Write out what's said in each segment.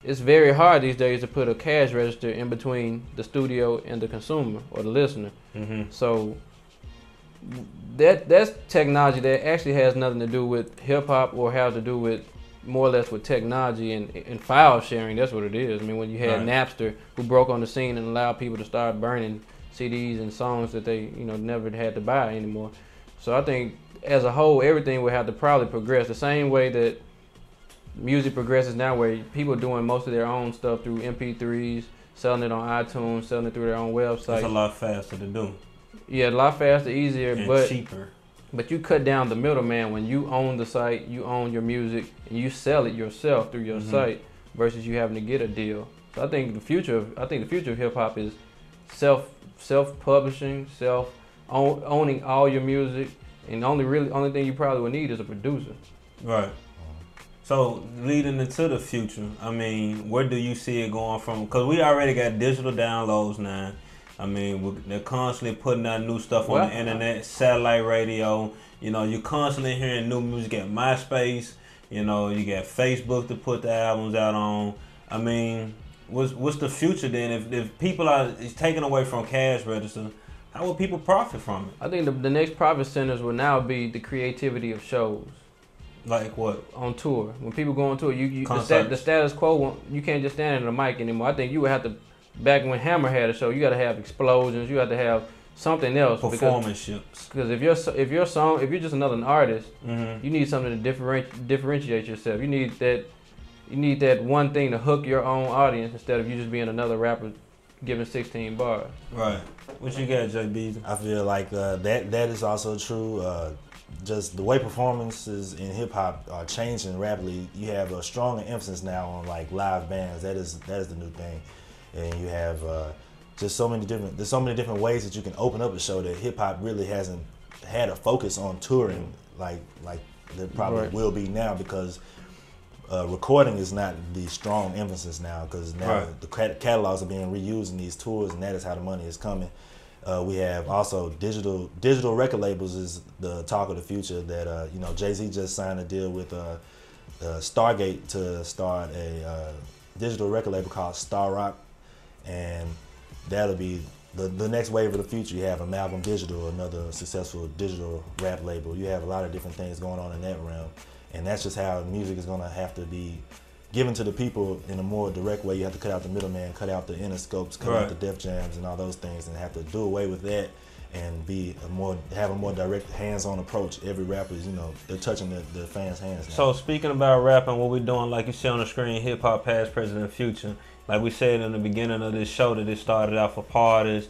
It's very hard these days to put a cash register in between the studio and the consumer or the listener. So that's technology that actually has nothing to do with hip hop or has to do with more or less with technology and file sharing. That's what it is. I mean, when you had Napster, who broke on the scene and allowed people to start burning CDs and songs that they never had to buy anymore. So I think as a whole, everything would have to probably progress the same way that music progresses now, where people are doing most of their own stuff through MP3s, selling it on iTunes, selling it through their own website. It's a lot faster to do. Yeah, a lot faster, easier, and cheaper. But you cut down the middleman when you own the site, you own your music, and you sell it yourself through your site versus you having to get a deal. So I think the future of hip hop is self-publishing, owning all your music, and only thing you probably would need is a producer. Right. So leading into the future, I mean, where do you see it going from? Because we already got digital downloads now. I mean, they're constantly putting out new stuff on the internet, satellite radio. You know, you're constantly hearing new music at MySpace. You know, you got Facebook to put the albums out on. I mean, what's the future then? If people are taken away from cash register, how will people profit from it? I think the next profit centers will now be the creativity of shows. Like what? On tour. When people go on tour, the status quo, you can't just stand in the mic anymore. I think you would have to, back when Hammer had a show, you got to have explosions. You got to have something else. Performances. Because if you're just another artist, you need something to differentiate yourself. You need that one thing to hook your own audience instead of you just being another rapper giving 16 bars. Right. What you got, JB? I feel like that is also true. Just the way performances in hip hop are changing rapidly. You have a stronger emphasis now on like live bands. That is the new thing, and you have just there's so many different ways that you can open up a show that hip hop really hasn't had a focus on touring like there probably will be now, because recording is not the strong emphasis now, because now the catalogs are being reused in these tours, and that is how the money is coming. We have also digital record labels is the talk of the future. That Jay-Z just signed a deal with Stargate to start a digital record label called Star Rock, and that'll be the next wave of the future. You have Amalgam Digital, another successful digital rap label. You have a lot of different things going on in that realm, and that's just how music is going to have to be given to the people in a more direct way. You have to cut out the middleman, cut out the Interscopes, cut out the Def Jams and all those things, and have to do away with that and have a more direct, hands-on approach. Every rapper is, they're touching the fans' hands now. So speaking about rapping, what we're doing, like you see on the screen, hip hop past, present, and future. Like we said in the beginning of this show, that it started out for parties,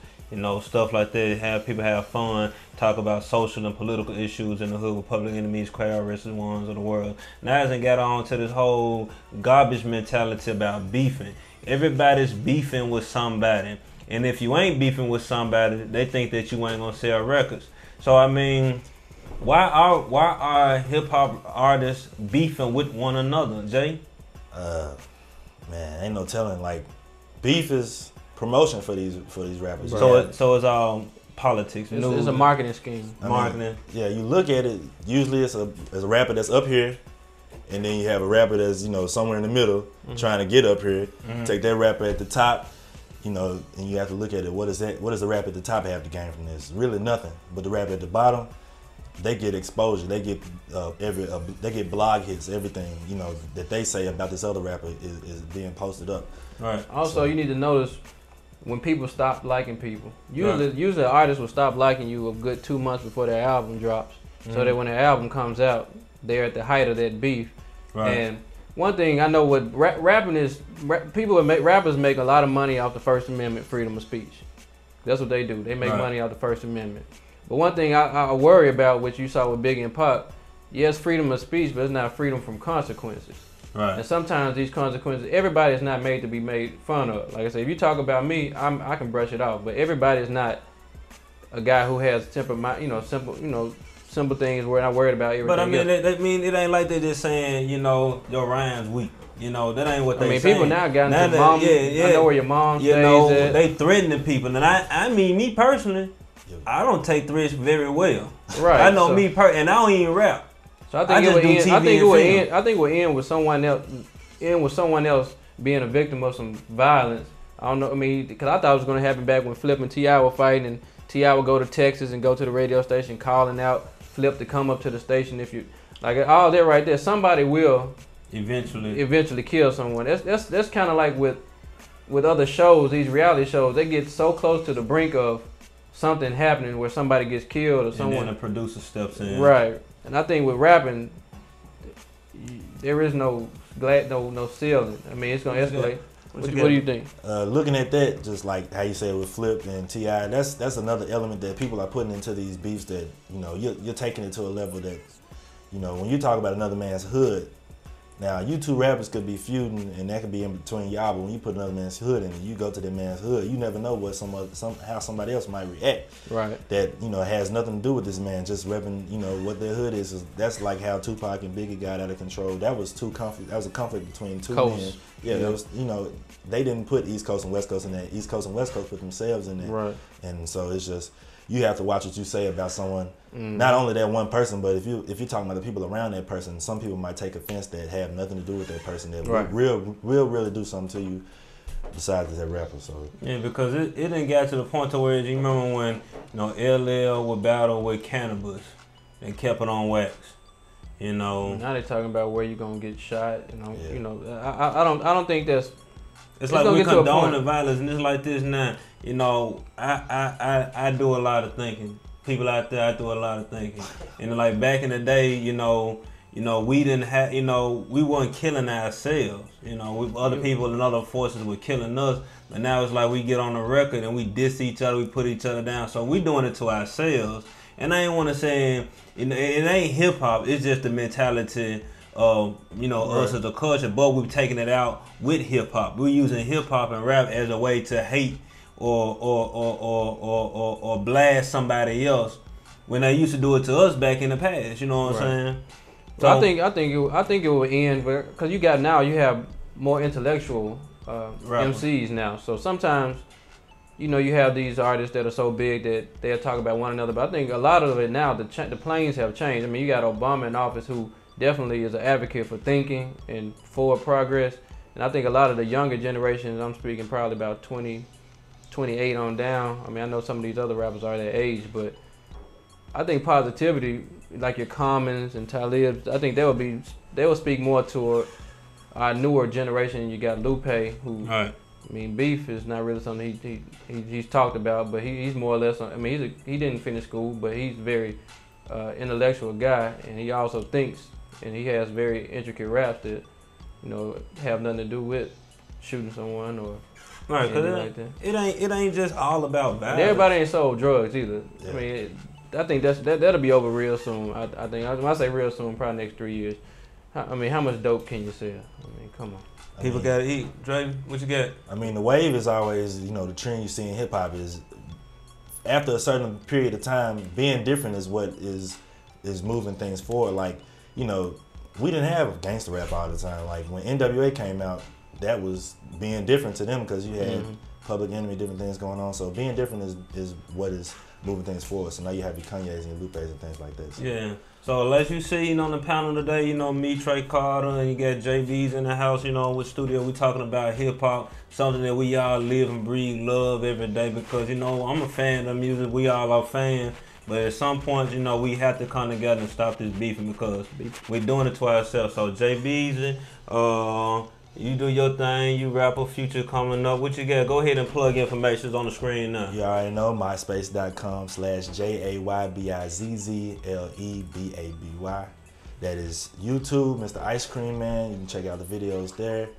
stuff like that, have people have fun, talk about social and political issues in the hood with Public Enemies, KRS Ones of the world. Now it got on to this whole garbage mentality about beefing. Everybody's beefing with somebody. And if you ain't beefing with somebody, they think that you ain't gonna sell records. So I mean, why are hip hop artists beefing with one another, Jay? Man, ain't no telling. Like, beef is promotion for these rappers. So it's all politics. It's a marketing scheme. Marketing. Yeah, you look at it. Usually, it's a rapper that's up here, and then you have a rapper that's somewhere in the middle trying to get up here. Take that rapper at the top, and you have to look at it. What does the rapper at the top have to gain from this? Really nothing. But the rapper at the bottom, they get exposure. They get they get blog hits. Everything that they say about this other rapper is being posted up. Right. Also, you need to notice when people stop liking people. Usually, artists will stop liking you a good 2 months before their album drops, so that when their album comes out, they're at the height of that beef. Right. And one thing I know, what rapping is, rappers make a lot of money off the First Amendment, freedom of speech. That's what they do. They make money off the First Amendment. But one thing I worry about, which you saw with Biggie and Pac, yes, freedom of speech, but it's not freedom from consequences. Right. And sometimes these consequences, everybody is not made to be made fun of. Like I said, if you talk about me, I can brush it off. But everybody is not a guy who has simple things where I'm not worried about everything. But I mean, it ain't like they just saying, your rhyme's weak. That ain't what they saying. People now got into mom. I know where your mom stays at. They threatening people, and I mean, me personally, I don't take threats very well. Right. I know and I don't even rap. So I think it would end with someone else being a victim of some violence. I don't know. I mean, because I thought it was going to happen back when Flip and T.I. were fighting, and T.I. would go to Texas and go to the radio station calling out Flip to come up to the station. If you like all that right there, somebody will eventually kill someone. That's kind of like with other shows, these reality shows. They get so close to the brink of something happening where somebody gets killed or someone. And then the producer steps in. Right. And I think with rapping, there is no ceiling. I mean, it's gonna escalate. What do you think? Looking at that, just like how you said with Flip and T.I., that's another element that people are putting into these beefs that, you know, you're taking it to a level that, you know, when you talk about another man's hood, now you two rappers could be feuding and that could be in between y'all, but when you put another man's hood in and you go to that man's hood, you never know what how somebody else might react. Right. That, you know, has nothing to do with this man, just repping, you know, what their hood is. That's like how Tupac and Biggie got out of control. That was a conflict between two men. Yeah, that was, you know, they didn't put East Coast and West Coast in that. East Coast and West Coast put themselves in there. Right. And so it's just, you have to watch what you say about someone. Not only that one person, but if you're talking about the people around that person, some people might take offense that have nothing to do with that person that will really do something to you besides that rapper. So yeah, because it didn't get to the point to where, you remember when, you know, LL would battle with Cannabis and kept it on wax. You know. Now they're talking about where you're gonna get shot. You know. Yeah. You know. I don't think that's. It's like we condone the violence, and it's like this now. You know, I do a lot of thinking. People out there, I do a lot of thinking. And like back in the day, you know, we didn't have, you know, we weren't killing ourselves. You know, other people and other forces were killing us. But now it's like we get on the record and we diss each other, we put each other down. So we doing it to ourselves. And I ain't want to say, you know, it ain't hip hop. It's just the mentality of, you know, us as a culture. But we've taken it out with hip hop. We're using hip hop and rap as a way to hate or blast somebody else when they used to do it to us back in the past. You know what I'm saying? So I think it will end because you have more intellectual MCs now. So sometimes, you know, you have these artists that are so big that they'll talk about one another. But I think a lot of it now, the planes have changed. I mean, you got Obama in office who definitely is an advocate for thinking and forward progress. And I think a lot of the younger generations, I'm speaking probably about 28 on down. I mean, I know some of these other rappers are that age, but I think positivity, like your Commons and Talib, I think they will speak more to our newer generation. You got Lupe, who, I mean, beef is not really something he's talked about, but he's more or less. I mean, he didn't finish school, but he's a very intellectual guy, and he also thinks, and he has very intricate raps that, you know, have nothing to do with shooting someone or. Right, because it ain't just all about violence. And everybody ain't sold drugs either. Yeah. I mean, I think that'll be over real soon. I think when I say real soon, probably next 3 years. I mean, how much dope can you sell? I mean, come on. People gotta eat. Dre, what you got? I mean, the wave is always, you know, the trend you see in hip hop is after a certain period of time, being different is what is moving things forward. Like, you know, we didn't have gangster rap all the time. Like when NWA came out, that was being different to them because you had Public Enemy, different things going on. So being different is what is moving things forward. So now you have your Kanye's and your Lupes and things like that. So. Yeah. So as you see, you know, on the panel today, you know, me, Trey Carter, and you got JB's in the house, you know, with studio. We talking about hip hop, something that we all live and breathe, love every day because, you know, I'm a fan of music. We all are fans. But at some point, you know, we have to come together and stop this beefing because we're doing it to ourselves. So JB's, you do your thing, you rapper, Future coming up. What you got? Go ahead and plug information on the screen now. You already know, myspace.com/JAYBIZZLEBABY. That is YouTube, Mr. Ice Cream Man. You can check out the videos there.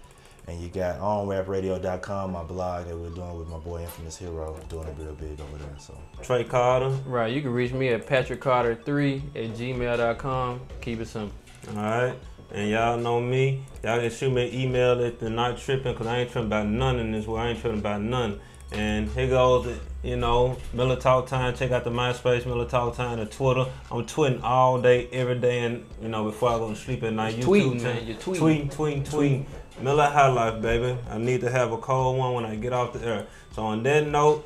And you got onrapradio.com, my blog that we're doing with my boy Infamous Hero, doing it real big over there. So Trey Carter. Right, you can reach me at patrickcarter3@gmail.com. Keep it simple. All right. And y'all know me. Y'all can shoot me an email at the Not Tripping, because I ain't tripping about none in this world. I ain't tripping about none. And here goes, you know, Miller Talk Time. Check out the MySpace, Miller Talk Time, the Twitter. I'm tweeting all day, every day, and, you know, before I go to sleep at night. Tweeting, man. You're tweeting. Miller High Life, baby. I need to have a cold one when I get off the air. So on that note,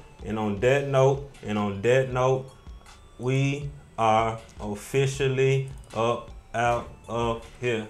we are officially up, out of here.